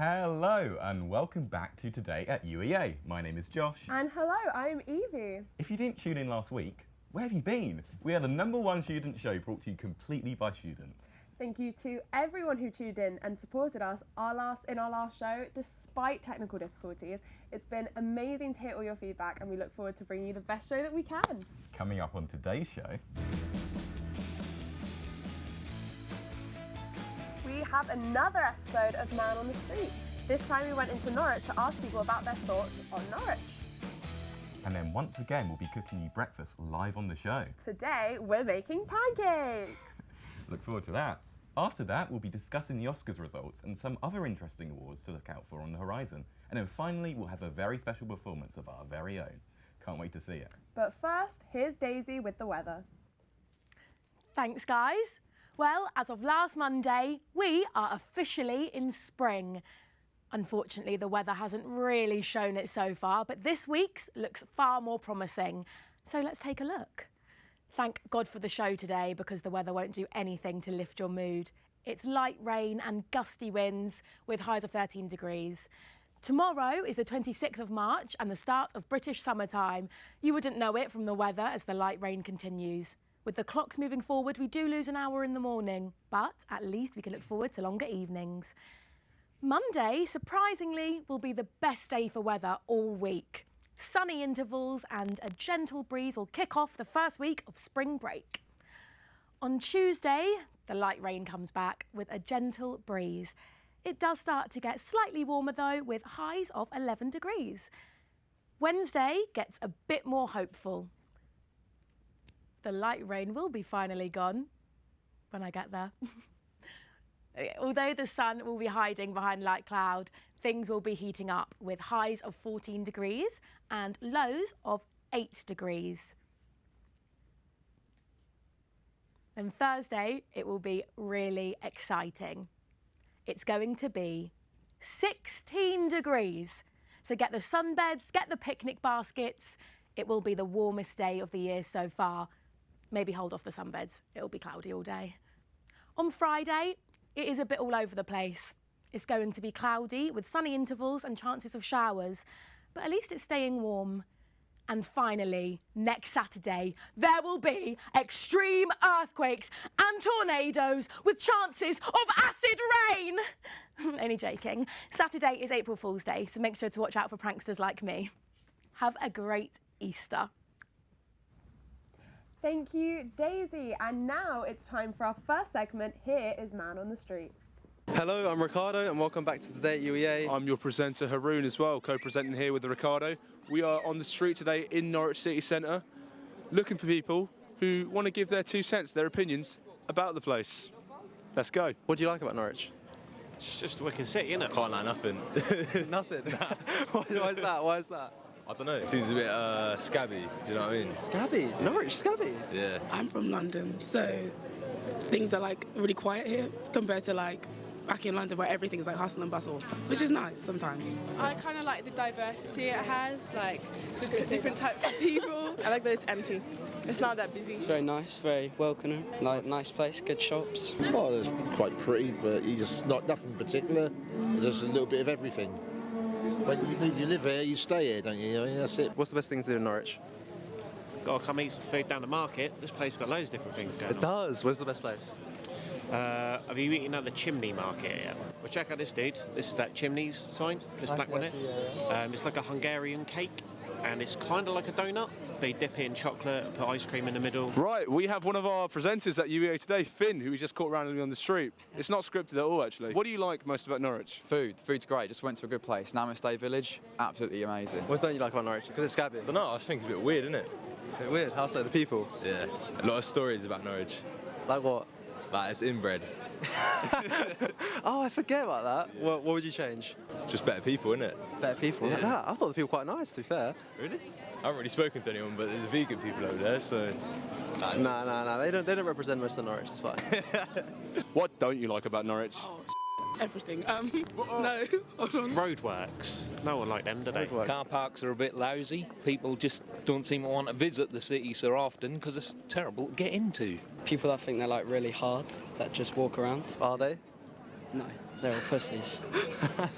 Hello and welcome back to Today at UEA. My name is Josh. And hello, I'm Evie. If you didn't tune in last week, where have you been? We are the #1 student show brought to you completely by students. Thank you to everyone who tuned in and supported us in our last show, despite technical difficulties. It's been amazing to hear all your feedback and we look forward to bringing you the best show that we can. Coming up on today's show, we have another episode of Man on the Street. This time we went into Norwich to ask people about their thoughts on Norwich. and then once again we'll be cooking you breakfast live on the show. Today we're making pancakes. Look forward to that. After that, we'll be discussing the Oscars results and some other interesting awards to look out for on the horizon. And then finally, we'll have a very special performance of our very own. Can't wait to see it. But first, here's Daisy with the weather. Thanks, guys. Well, as of last Monday, we are officially in spring. Unfortunately, the weather hasn't really shown it so far, but this week's looks far more promising. So let's take a look. Thank God for the show today because the weather won't do anything to lift your mood. It's light rain and gusty winds with highs of 13 degrees. Tomorrow is the 26th of March and the start of British summertime. You wouldn't know it from the weather as the light rain continues. With the clocks moving forward, we do lose an hour in the morning, but at least we can look forward to longer evenings. Monday, surprisingly, will be the best day for weather all week. Sunny intervals and a gentle breeze will kick off the first week of spring break. On Tuesday, the light rain comes back with a gentle breeze. It does start to get slightly warmer though, with highs of 11 degrees. Wednesday gets a bit more hopeful. The light rain will be finally gone when I get there. Although the sun will be hiding behind light cloud, things will be heating up with highs of 14 degrees and lows of 8 degrees. And Thursday, it will be really exciting. It's going to be 16 degrees. So get the sunbeds, get the picnic baskets. It will be the warmest day of the year so far. Maybe hold off the sunbeds. It'll be cloudy all day. On Friday, it is a bit all over the place. It's going to be cloudy with sunny intervals and chances of showers, but at least it's staying warm. And finally, next Saturday, there will be extreme earthquakes and tornadoes with chances of acid rain. Only joking. Saturday is April Fool's Day, so make sure to watch out for pranksters like me. Have a great Easter. Thank you, Daisy. And now it's time for our first segment. Here is Man on the Street. Hello, I'm Ricardo and welcome back to Today at UEA. I'm your presenter Haroon as well, co-presenting here with Ricardo. We are on the street today in Norwich City Centre, looking for people who want to give their 2 cents, their opinions about the place. Let's go. What do you like about Norwich? It's just a wicked city, isn't it? Can't like nothing. Nothing? Why is that? Why is that? I don't know. It seems a bit scabby, do you know what I mean? Scabby? Norwich, scabby? Yeah. I'm from London, so things are like really quiet here compared to like back in London where everything's like hustle and bustle, which is nice sometimes. I kind of like the diversity it has, like the different types of people. I like that it's empty. It's not that busy. It's very nice, very welcoming. Like, nice place, good shops. Oh, it's quite pretty, but you just nothing particular. Just a little bit of everything. When you live here, you stay here, don't you? I mean, that's it. What's the best thing to do in Norwich? Gotta come eat some food down the market. This place got loads of different things going It does. Where's the best place? Have you eaten at the chimney market yet? Well, check out this dude. This is that chimneys sign. This black one. It's like a Hungarian cake, and it's kind of like a donut. They dip it in chocolate and put ice cream in the middle. Right, we have one of our presenters at UEA today, Finn, who we just caught randomly on the street. It's not scripted at all, actually. What do you like most about Norwich? Food's great. Just went to a good place. Namaste Village, absolutely amazing. What don't you like about Norwich? Because it's scabby. I don't know, I just think it's a bit weird, isn't it? A bit weird. How so? The people? Yeah. A lot of stories about Norwich. Like what? Like, it's inbred. Oh, I forget about that. What would you change? Just better people, innit? Better people? Yeah. Like that? I thought the people were quite nice, to be fair. Really? I haven't really spoken to anyone, but there's vegan people over there, so... Nah. They don't represent most of Norwich, it's fine. What don't you like about Norwich? Oh, everything. No, hold on. Roadworks. No one liked them, do they? Car parks are a bit lousy. People just don't seem to want to visit the city so often because it's terrible to get into. People that think they're like really hard, that just walk around. Are they? No. They're all pussies.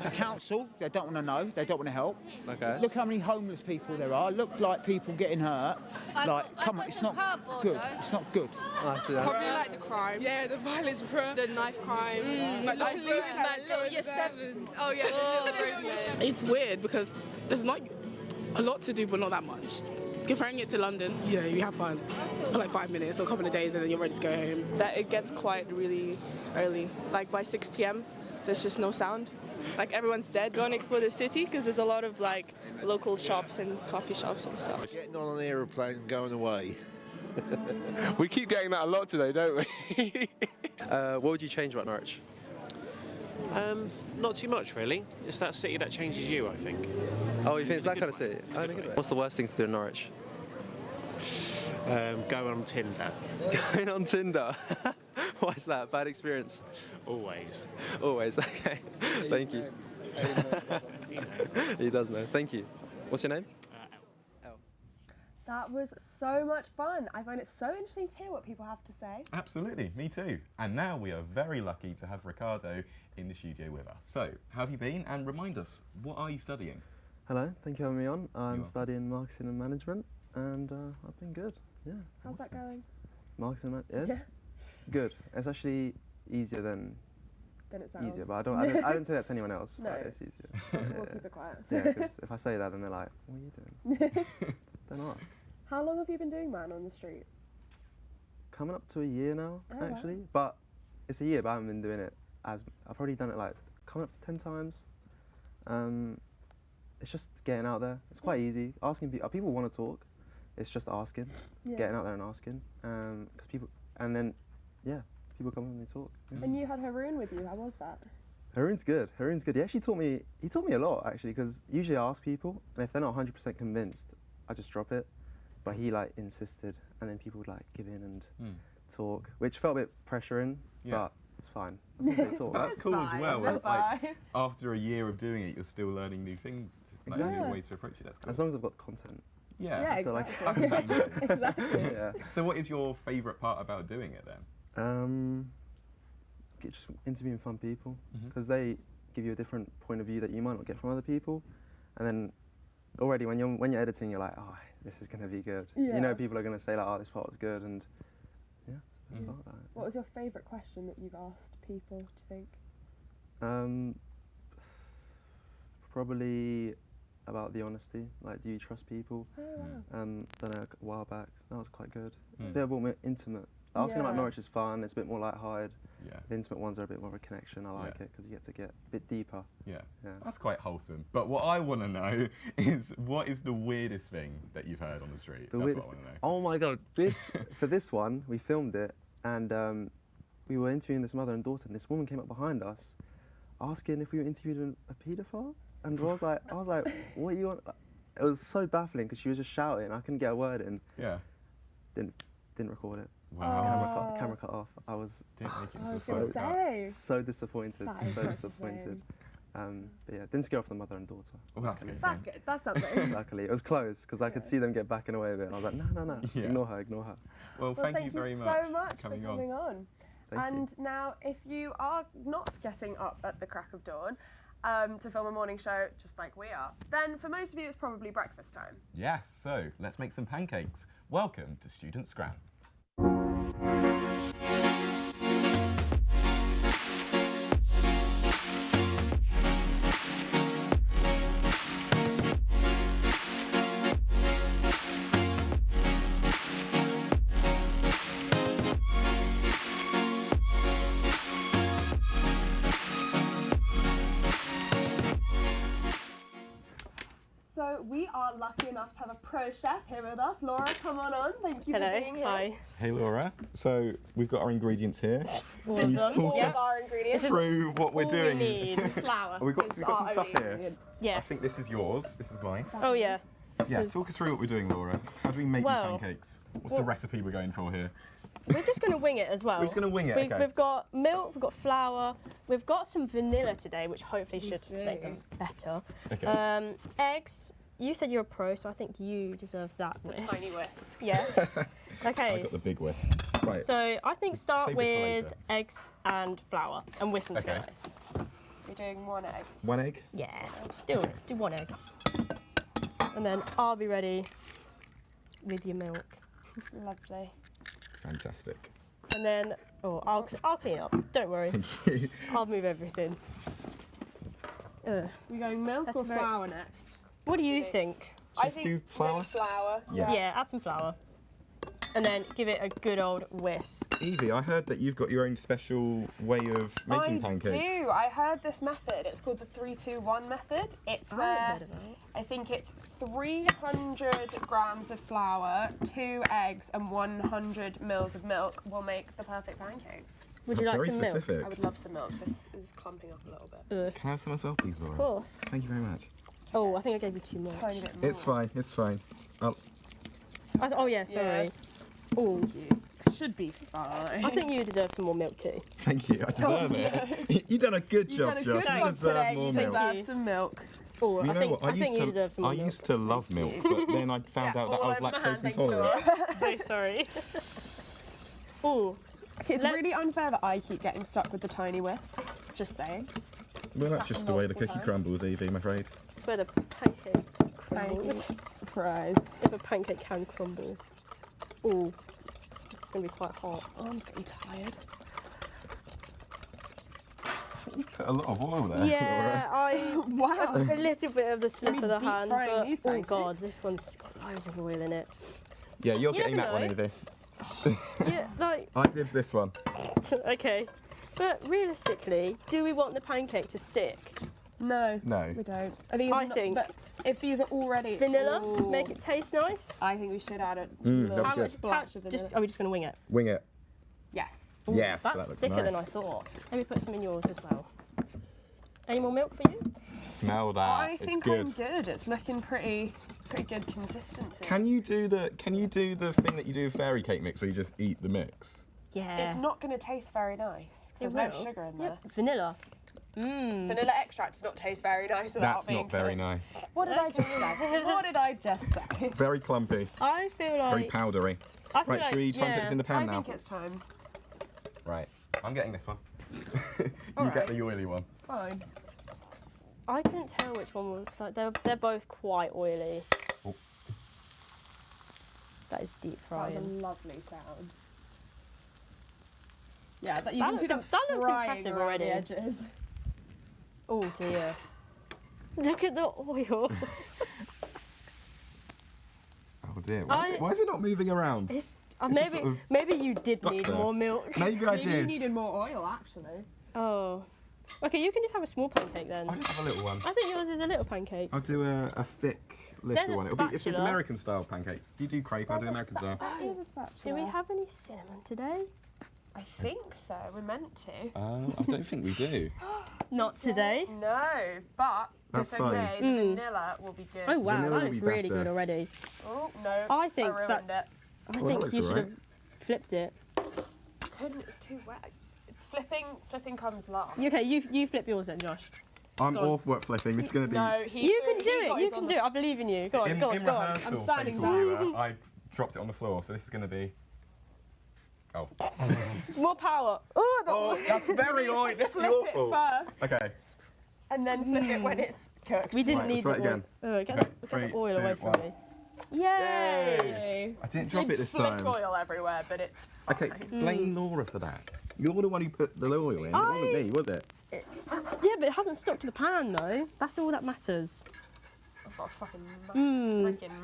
The council, they don't want to know, they don't want to help. Okay. Look how many homeless people there are. Look like people getting hurt. Come on, it's not good. It's not good. Probably like the crime. Yeah, the violence, the knife crimes. Like the police little year sevens. Oh yeah. It's weird because there's not a lot to do, but not that much. Comparing it to London, you have fun for like 5 minutes or a couple of days and then you're ready to go home. That it gets quiet really early. Like by 6 p.m, there's just no sound. Like everyone's dead. Go and explore the city because there's a lot of like local shops and coffee shops and stuff. Getting on an aeroplane and going away. We keep getting that a lot today, don't we? What would you change about Norwich? Not too much, really. It's that city that changes you, I think. Oh, you think it's that kind of city? What's the worst thing to do in Norwich? Going on Tinder. Going on Tinder? Why is that? Bad experience? Always. Always, okay. Thank you. He does know. Thank you. What's your name? That was so much fun. I find it so interesting to hear what people have to say. Absolutely, me too. And now we are very lucky to have Ricardo in the studio with us. So, how have you been? And remind us, what are you studying? Hello, thank you for having me on. I'm studying marketing and management, and I've been good. Yeah. How's that going? Marketing, yes. Good. It's actually easier than it sounds. Easier, but I don't say that to anyone else. No. But it's easier. We'll keep it quiet. Yeah, because if I say that, then they're like, "What are you doing?" Don't ask. How long have you been doing Man on the Street? Coming up to a year now, Oh, actually. wow. But it's a year, but I haven't been doing it as I've probably done it like coming up to 10 times. It's just getting out there. It's quite easy. Asking people want to talk. It's just asking, getting out there and asking. Because people, and then people come and they talk. Yeah. And you had Haroon with you. How was that? Haroon's good. Haroon's good. He actually taught me. He taught me a lot actually, because usually I ask people, and if they're not 100% convinced, I just drop it. But he like insisted, and then people would like give in and talk, which felt a bit pressuring, but it's fine. That's cool as well. It's like after a year of doing it, you're still learning new things, like new ways to approach it. That's cool. As long as I've got content. Yeah, so exactly. Like, That's the main thing. Exactly. Yeah. So, what is your favourite part about doing it then? Just interviewing fun people, because they give you a different point of view that you might not get from other people, and then already when you're editing, you're like, oh, this is going to be good. Yeah. You know, people are going to say like, oh, this part was good, and it's about that. What was your favourite question that you've asked people, do you think? Probably about the honesty. Like, do you trust people? Oh, wow. Don't know, a while back, that was quite good. They're a bit more intimate. Asking about Norwich is fun. It's a bit more light-hearted. Yeah. The intimate ones are a bit more of a connection. I like it because you get to get a bit deeper. Yeah. That's quite wholesome. But what I want to know is, what is the weirdest thing that you've heard on the street? That's what I want to know. Oh my God! For this one, we filmed it, and we were interviewing this mother and daughter, and this woman came up behind us, asking if we were interviewing a paedophile, and I was like, what are you on? It was so baffling because she was just shouting. I couldn't get a word in. Yeah. Didn't record it. Wow. Camera cut off. I was so disappointed. So disappointed. But yeah, didn't scare off the mother and daughter. Oh, that's good. That's good. That's something. Luckily, it was close because I could see them get backing away a bit. And I was like, no, ignore her. Well, thank you very much so much for coming on. And now, if you are not getting up at the crack of dawn to film a morning show just like we are, then for most of you it's probably breakfast time. Yes, so let's make some pancakes. Welcome to Student Scram. So we are lucky enough to have a pro chef here with us. Laura, come on. Thank you for being here. Hi. Hey Laura. So we've got our ingredients here. Awesome. All of our ingredients. Through what we're doing. We need flour. We've got some stuff here. Yes. I think this is yours. This is mine. Oh yeah. Yeah. Talk us through what we're doing, Laura. How do we make these pancakes? What's the recipe we're going for here? We're just going to wing it as well. We're just going to wing it. Okay. We've got milk, we've got flour, we've got some vanilla today, which hopefully should make them better. Okay. Eggs. You said you're a pro, so I think you deserve that whisk. Tiny whisk. Yeah. Okay. I got the big whisk. Right. So I think start Save this for with later. eggs and flour and whisk them together. doing 1 egg? 1 egg? Yeah, do 1 egg. And then I'll be ready with your milk. Lovely. Fantastic. And then, I'll clean up. Don't worry. Thank you. I'll move everything. We're going milk or flour next? What do you think? Just do flour? Flour. Yeah, add some flour. And then give it a good old whisk. Evie, I heard that you've got your own special way of making pancakes. I do. I heard this method. It's called the 3-2-1 method. It's where I think it's 300 grams of flour, 2 eggs, and 100 mils of milk will make the perfect pancakes. Would you like some milk? I would love some milk. This is clumping up a little bit. Can I have some as well, please, Laura? Of course. Thank you very much. Oh, I think I gave you too much. Tiny bit more. It's fine, it's fine. Oh yeah, sorry. Oh, should be fine. I think you deserve some more milk too. Thank you, I deserve it. You've done a good job, Josh. You deserve more milk. You deserve some milk. Oh, You I know think, what? I think you deserve some more I milk. used to love milk, but then I found out that I was lactose intolerant. So sorry. Oh, it's really unfair that I keep getting stuck with the tiny whisk. Just saying. Well, that's just the way the cookie crumbles, Evie, I'm afraid. That's where the pancake crumbles. Fries. If a pancake can crumble. Oh, this is going to be quite hot. Arm's getting tired. You put a lot of oil there, Yeah, Laura. a little bit of the slip of the deep hand, frying but these oh pancakes. god, this one's got loads of oil in it. Yeah, you're You getting never that one, know. Evie. Yeah, like, I dibs this one. okay. But realistically, do we want the pancake to stick? No. No. We don't. Are these I think but if these are already vanilla, Ooh. make it taste nice. I think we should add a that'd little be good. splash of vanilla. Are we just going to wing it? Wing it. Yes. Ooh, Yes, that's that looks thicker than I nice. thought. Let me put some in yours as well. Any more milk for you? Smell that. I it's think good. I'm good. It's looking pretty good consistency. Can you do the thing that you do with fairy cake mix where you just eat the mix? Yeah. It's not going to taste very nice because there's no sugar in there. Yep. Vanilla. Vanilla extract does not taste very nice without That's being not very cooked. nice. What did I just say? What did I just say? Very clumpy. I feel like Very powdery. I feel Right, like, should we try and put this in the pan I now? think it's time. Right. I'm getting this one. You get the oily one. Fine. I couldn't tell which one was like they're both quite oily. Oh. That is deep That was a frying. lovely sound. Yeah, you That can see looks- that's that looks frying impressive around already. the edges. Oh dear. Look at the oil. Oh dear. Why is it not moving around? It's, It's just maybe sort of maybe you did stuck need there. more milk. Maybe I You did. needed more oil, actually. Oh. Okay, you can just have a small pancake then. I'll just have a little one. I think yours is a little pancake. I'll do a thick There's little a one. It's just spatula. American style pancakes. You do crepe, I'll do American style. That is a spatula. Do we have any cinnamon today? I think so. We're meant to. I don't think we do. Not today. No, but That's it's okay. fine. The vanilla will be good. Oh wow, Vanilla that will looks be really better. good already. Oh no! I think ruined that- it. I Well, that think looks you should alright. have flipped it. Couldn't. It's too wet. Flipping comes last. Okay, you flip yours then, Josh. I'm Go on. awful at flipping. This is going to be... No, You can do it. You can do it. I believe in you. Go on, in go on, in go on. rehearsal, I'm standing faithful back. viewer, I dropped it on the floor, so this is going to be... Oh. More power. Oh, that's very oily. This is Flip awful. it first, Okay. and then flip it when it's cooked. We didn't Right, need let's the try it oil. again. Get, Okay, get 3, the oil 2, away from 1. me. Yay! I didn't drop it this Flick time. oil everywhere, but it's fine. Okay, blame Laura for that. You're the one who put the oil in. It wasn't me, was it? Yeah, but it hasn't stuck to the pan though. That's all that matters. I've got a fucking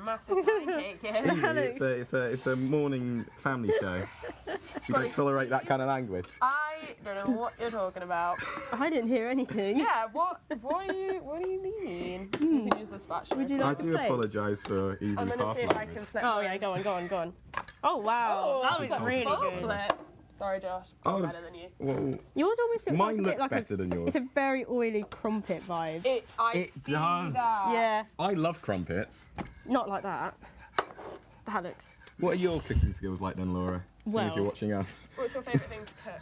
massive pancake here. Evie, it's a morning family show. You don't tolerate that kind of language. I don't know what you're talking about. I didn't hear anything. Yeah, what do you mean? You can use the spatula. Would you I like do a plate? apologise for Evie's I'm gonna half see if I language. can flip. Oh yeah, go on. Oh wow, that was really good. Flip. Sorry, Josh. Oh, Better than you. Well, Yours always looks mine like a bit looks like better than yours. It's a very oily crumpet vibe. It It does. Yeah, I love crumpets. not like that. That looks. What are your cooking skills like then, Laura? As soon as Well- you're watching us. What's your favourite thing to cook?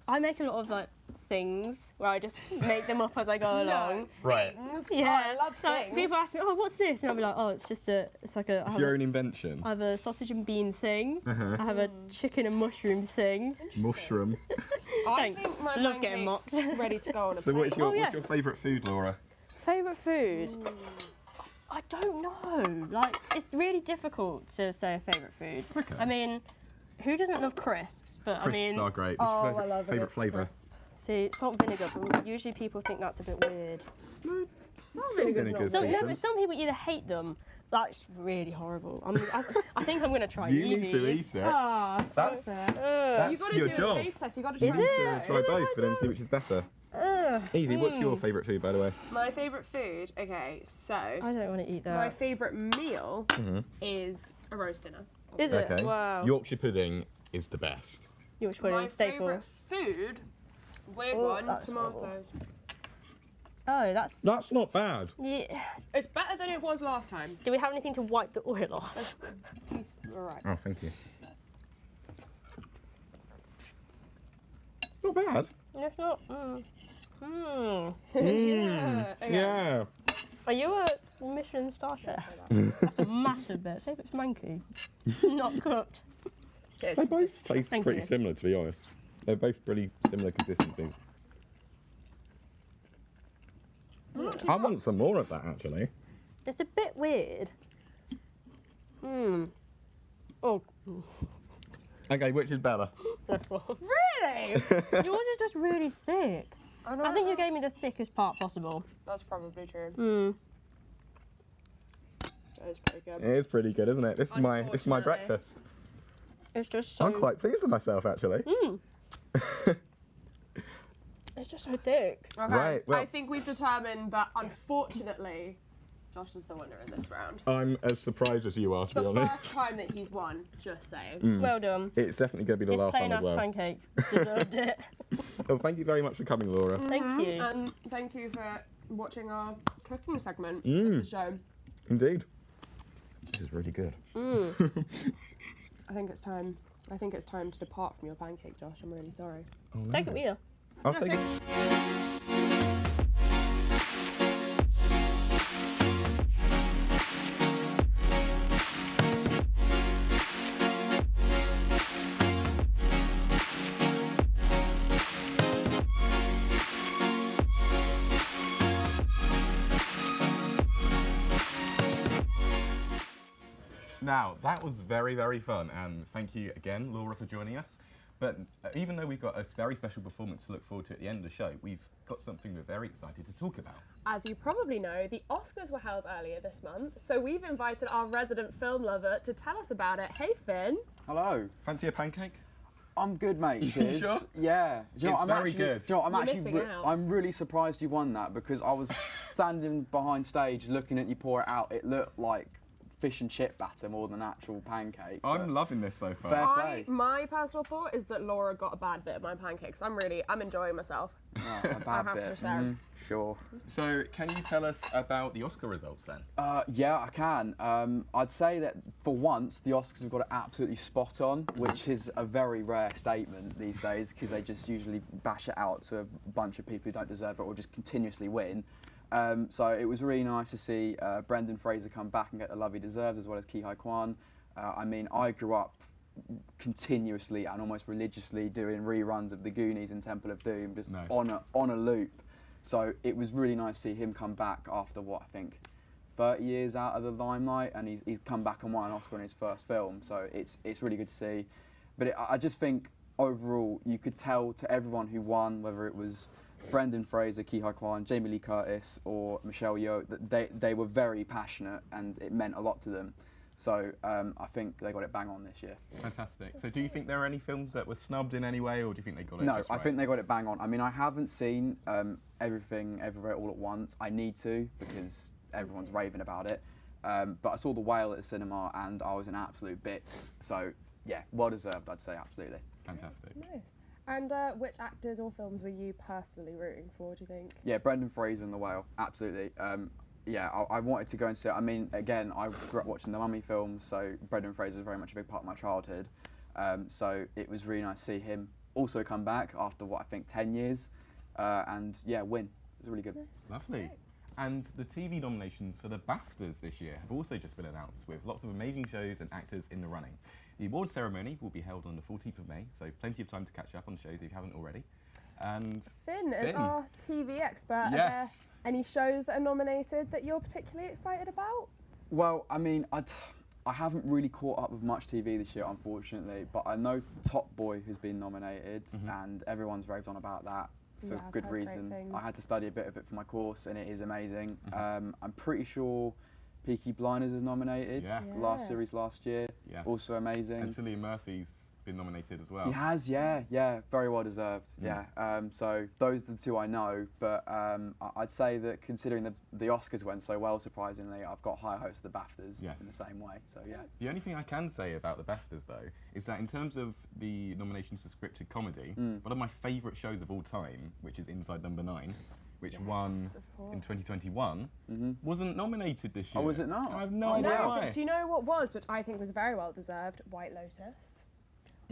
I make a lot of like things where I just make them up as I go along. Right. Things? Yeah, Oh, I love like, things. people ask me, "Oh, what's this?" And I'll be like, "Oh, it's just a, it's like a." It's your own invention. I have a sausage and bean thing. Uh-huh. I have a chicken and mushroom thing. Mushroom. I think my Love getting pancake's mocked. ready to go on a So plate. what's your favourite food, Laura? Favourite food? I don't know. Like, it's really difficult to say a favourite food. Okay. I mean, who doesn't love crisps? But Crisps I mean, are great. What's your I love a favourite good flavour? crisp. see, salt and vinegar, but usually people think that's a bit weird. Salt and vinegar's not No, weird. but some people either hate them. That's really horrible. I think I'm going to try You these. need to eat it. Ah, That's you got to your do job. a taste test. You got to You try need it. to try both and then see which is better. Evie, what's your favourite food, by the way? My favourite food. Okay, so I don't want to eat that. my favourite meal is a roast dinner. Is it? Okay. Wow. Yorkshire pudding is the best. Yorkshire pudding, My staple. favourite food. Weird Oh, one. that's Tomatoes. Oh, that's. That's not bad. Yeah. It's better than it was last time. Do we have anything to wipe the oil off? All right. Oh, thank you. Not bad. It's not. Mm, Okay. yeah. Are you a Michelin star chef? That's a massive bit. Say if it's manky, not cooked. They both taste Thank pretty you. similar, to be honest. They're both pretty similar consistencies. I want some more of that, actually. It's a bit weird. Oh, Okay, which is better? that's one. Really? Yours is just really thick. I think you gave me the thickest part possible. That's probably true. That is pretty good. It is pretty good, isn't it? This is my Unfortunately. breakfast. It's just so. I'm quite pleased with myself, actually. It's just so thick. Okay. Right, well- I think we've determined that unfortunately, Josh is the winner in this round. I'm as surprised as you are, to be The honest. first time that he's won, just saying. Well done. It's definitely going to be the This last plain one as ass well. pancake deserved it. Well, thank you very much for coming, Laura. Thank you. And thank you for watching our cooking segment Mm. of the show. Indeed. This is really good. I think it's time. I think it's time to depart from your pancake, Josh. I'm really sorry. Oh, no. Take it with you. I'll take it. Now, that was very, very fun, and thank you again, Laura, for joining us. But even though we've got a very special performance to look forward to at the end of the show, we've got something we're very excited to talk about. As you probably know, the Oscars were held earlier this month, so we've invited our resident film lover to tell us about it. Hey, Finn. Hello. Fancy a pancake? I'm good, mate. Cheers. Sure? Yeah. Do you know It's what, I'm very actually, good. Do you know what, You're I'm missing actually, out. I'm really surprised you won that because I was standing behind stage looking at you pour it out. It looked like fish and chip batter more than actual pancake. I'm loving this so far. Fair play. My personal thought is that Laura got a bad bit of my pancakes. I'm enjoying myself. Oh, a I bad have bit. to say. Sure. So, can you tell us about the Oscar results then? Yeah, I can. I'd say that for once, the Oscars have got it absolutely spot on, which is a very rare statement these days because they just usually bash it out to a bunch of people who don't deserve it or just continuously win. So it was really nice to see Brendan Fraser come back and get the love he deserves, as well as Ki Hai Kwan. I mean, I grew up continuously and almost religiously doing reruns of The Goonies and Temple of Doom, just Nice. on a loop. So it was really nice to see him come back after what I think 30 years out of the limelight, and he's come back and won an Oscar in his first film. So it's really good to see. But I just think overall you could tell to everyone who won, whether it was Brendan Fraser, Ki Hai Kwan, Jamie Lee Curtis, or Michelle Yeoh, that they were very passionate and it meant a lot to them. So I think they got it bang on this year. Fantastic. So, do you think there are any films that were snubbed in any way, or do you think they got it No, just I right? think they got it bang on. I mean, I haven't seen Everything Everywhere All at Once. I need to because everyone's raving about it. But I saw The Whale at the cinema and I was in absolute bits. So yeah, well deserved, I'd say, absolutely. Fantastic. Nice. And which actors or films were you personally rooting for, do you think? Yeah, Brendan Fraser and The Whale, absolutely. Yeah, I wanted to go and see it. I mean, again, I grew up watching the Mummy films, so Brendan Fraser is very much a big part of my childhood. So it was really nice to see him also come back after, what, I think 10 years, and yeah, win. It was really good. Lovely. And the TV nominations for the BAFTAs this year have also just been announced, with lots of amazing shows and actors in the running. The awards ceremony will be held on the 14th of May, so plenty of time to catch up on shows if you haven't already. And Finn, as our TV expert, yes. are there any shows that are nominated that you're particularly excited about? Well, I mean, I haven't really caught up with much TV this year, unfortunately, but I know Top Boy has been nominated, and everyone's raved on about that for good reason. I had to study a bit of it for my course, and it is amazing. I'm pretty sure Peaky Blinders is nominated, last series last year, also amazing. And Cillian Murphy's been nominated as well. He has, yeah, very well deserved, so those are the two I know, but I'd say that considering the Oscars went so well, surprisingly, I've got high hopes of the BAFTAs in the same way, so yeah. The only thing I can say about the BAFTAs, though, is that in terms of the nominations for scripted comedy, one of my favourite shows of all time, which is Inside Number 9, which won in 2021, wasn't nominated this year. Oh, was it not? I have no idea why. But do you know what was, which I think was very well deserved? White Lotus.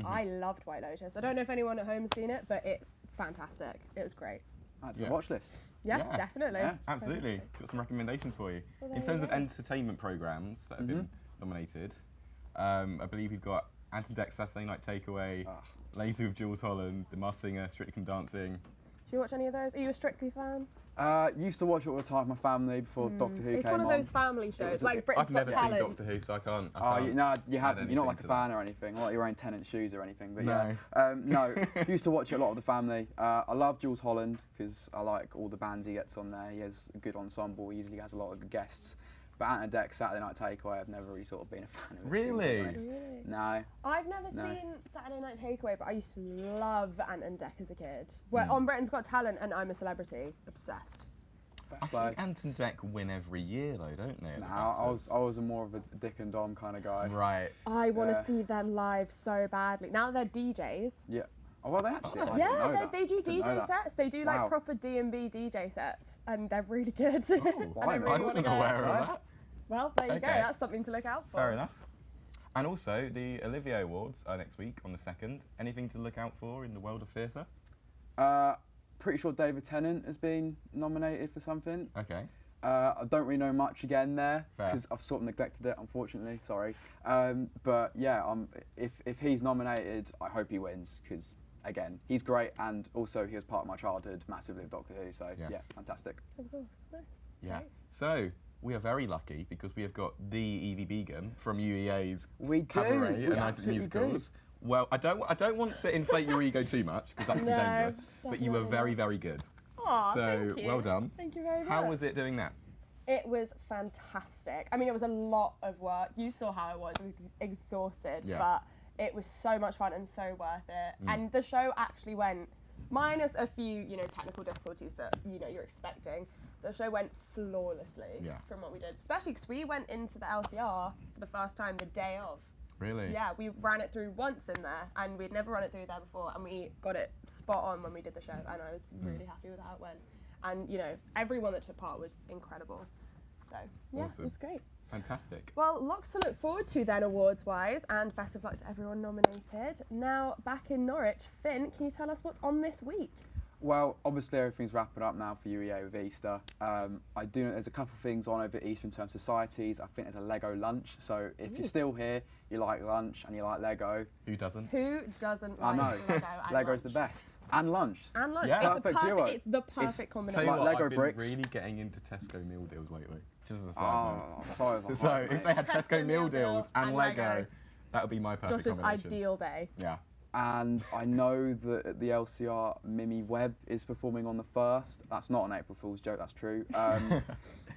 I loved White Lotus. I don't know if anyone at home has seen it, but it's fantastic. It was great. That's the watch list. Yeah, definitely. Yeah, absolutely. Got some recommendations for you. Well, in terms of entertainment programmes that have been nominated, I believe we've got Ant and Dec Saturday Night Takeaway, Lazy with Jules Holland, The Masked Singer, Strictly Come Dancing. Do you watch any of those? Are you a Strictly fan? Used to watch it all the time with my family before Doctor Who came on. It's one of those family shows, like Britain's Got Talent. I've never seen Doctor Who, so I can't. You haven't. You're not like a fan or anything, not like your own Tennant shoes or anything. But no. No. Used to watch it a lot with the family. I love Jules Holland because I like all the bands he gets on there. He has a good ensemble. He usually has a lot of good guests. But Ant and Dec Saturday Night Takeaway, I've never really sort of been a fan of. Really? No. I've never seen Saturday Night Takeaway, but I used to love Ant and Dec as a kid. We're on Britain's Got Talent, and I'm a Celebrity, obsessed. I think Ant and Dec win every year, though, don't they? I was more of a Dick and Dom kind of guy. Right. I want to see them live so badly. Now they're DJs. Yeah. Oh, well, they actually. They do DJ sets. They do like proper D&B DJ sets, and they're really good. I wasn't aware of that. Well, there you go. That's something to look out for. Fair enough. And also, the Olivier Awards are next week on the 2nd. Anything to look out for in the world of theatre? Pretty sure David Tennant has been nominated for something. Okay. I don't really know much again there because I've sort of neglected it, unfortunately. Sorry. But yeah, if he's nominated, I hope he wins because again, he's great, and also he was part of my childhood massively of Doctor Who. So yeah, fantastic. Of course, nice. Yeah. Great. So we are very lucky because we have got the Evie Began from UEA's Cabaret and Nice Musicals. Well, I don't want to inflate your ego too much because that could be dangerous. But you were very, very good. Aw, so thank you. Well done. Thank you very much. How was it doing that? It was fantastic. I mean, it was a lot of work. You saw how I was. I was exhausted, but it was so much fun and so worth it. And the show actually went, minus a few, technical difficulties that, you're expecting. The show went flawlessly from what we did, especially because we went into the LCR for the first time the day of. Really? Yeah, we ran it through once in there, and we'd never run it through there before, and we got it spot on when we did the show, and I was really happy with how it went. And, everyone that took part was incredible. So, yeah, awesome. It was great. Fantastic. Well, lots to look forward to then, awards-wise, and best of luck to everyone nominated. Now, back in Norwich, Finn, can you tell us what's on this week? Well, obviously everything's wrapping up now for UEA with Easter. I do know there's a couple of things on over Easter in terms of societies. I think there's a Lego lunch, so if you're still here, you like lunch and you like Lego. Who doesn't? Who doesn't I like know. Lego and Lego's the best. And lunch. And lunch. Yeah. It's it's the perfect combination. Tell you what, Lego I've been bricks. really getting into Tesco meal deals lately. Just as a side note. Sorry. So if they had Tesco meal deals and Lego, that would be my perfect Josh's combination. ideal day. Yeah. And I know that the LCR Mimi Webb is performing on the 1st. That's not an April Fool's joke, that's true.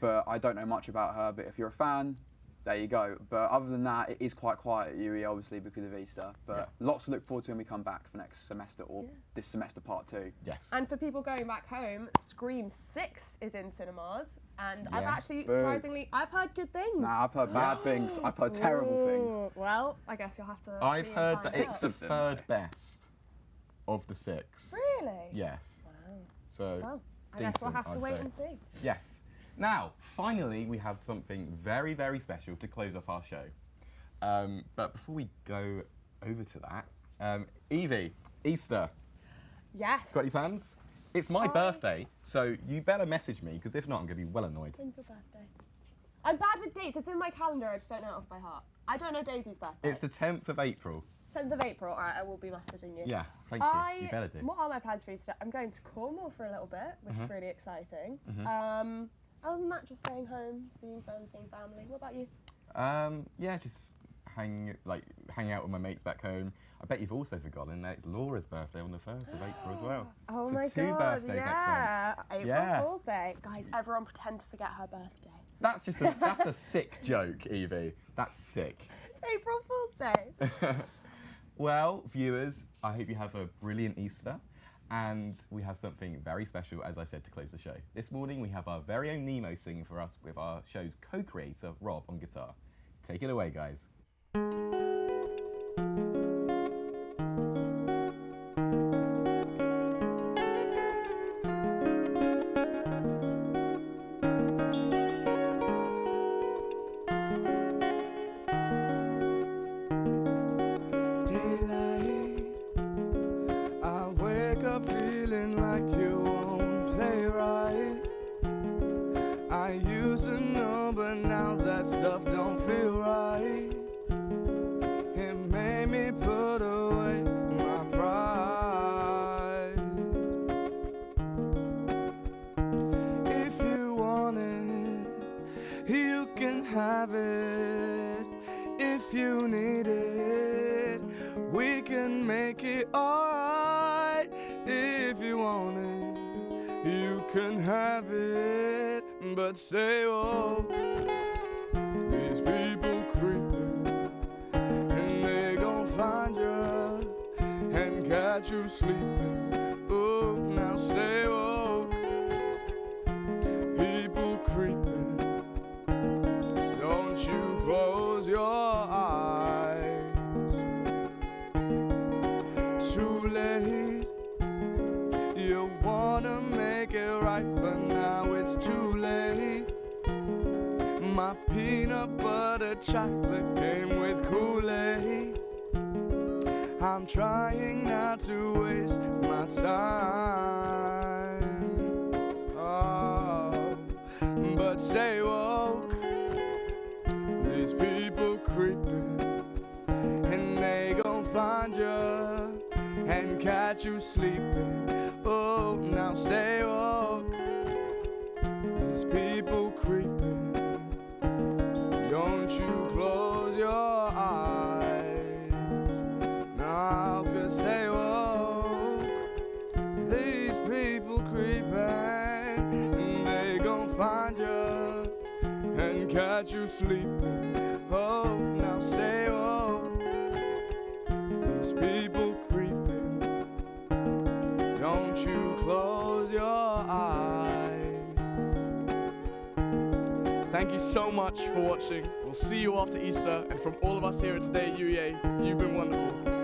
But I don't know much about her, but if you're a fan, there you go. But other than that, it is quite quiet at UE, obviously, because of Easter. But lots to look forward to when we come back for next semester, or this semester part 2. Yes. And for people going back home, Scream 6 is in cinemas. And I've actually, surprisingly, I've heard good things. Nah, I've heard bad things. I've heard terrible things. Well, I guess you'll have to I've heard that find it's out. the third best of the 6. Really? Yes. Wow. So, well, I guess we'll have to I'd wait say. and see. Yes. Now, finally, we have something very, very special to close off our show. But before we go over to that, Evie, Easter. Yes. Got any plans? It's my birthday, so you better message me, because if not, I'm going to be well annoyed. When's your birthday? I'm bad with dates. It's in my calendar. I just don't know it off by heart. I don't know Daisy's birthday. It's the 10th of April. 10th of April. All right, I will be messaging you. Yeah, thank you. You better do. What are my plans for Easter? I'm going to Cornwall for a little bit, which is really exciting. Other than that, just staying home, seeing friends, seeing family. What about you? Yeah, just hang out with my mates back home. I bet you've also forgotten that it's Laura's birthday on the 1st of April as well. Oh so my god! 2 birthdays yeah, next month. April Fool's Day. Guys, everyone pretend to forget her birthday. That's just that's a sick joke, Evie. That's sick. It's April Fool's Day. Well, viewers, I hope you have a brilliant Easter. And we have something very special, as I said, to close the show. This morning we have our very own Nemo singing for us with our show's co-creator, Rob, on guitar. Take it away, guys. Have it if you need it. We can make it alright. If you want it, you can have it. But stay woke. These people creeping, and they gon' find you and catch you sleeping. Oh, now stay woke. People creeping. You close your eyes. Too late. You wanna make it right, but now it's too late. My peanut butter chocolate came with Kool-Aid. I'm trying not to waste my time. Oh, but stay woke. These people creeping, and they gon' find you and catch you sleeping. Oh, now stay woke. These people creeping. Don't you close your eyes now, 'cause stay woke. These people creeping, and they gon' find you and catch you sleeping. Oh, now stay woke. These people creeping. Don't you close your eyes. Thank you so much for watching. We'll see you after Easter. And from all of us here at Today at UEA, you've been wonderful.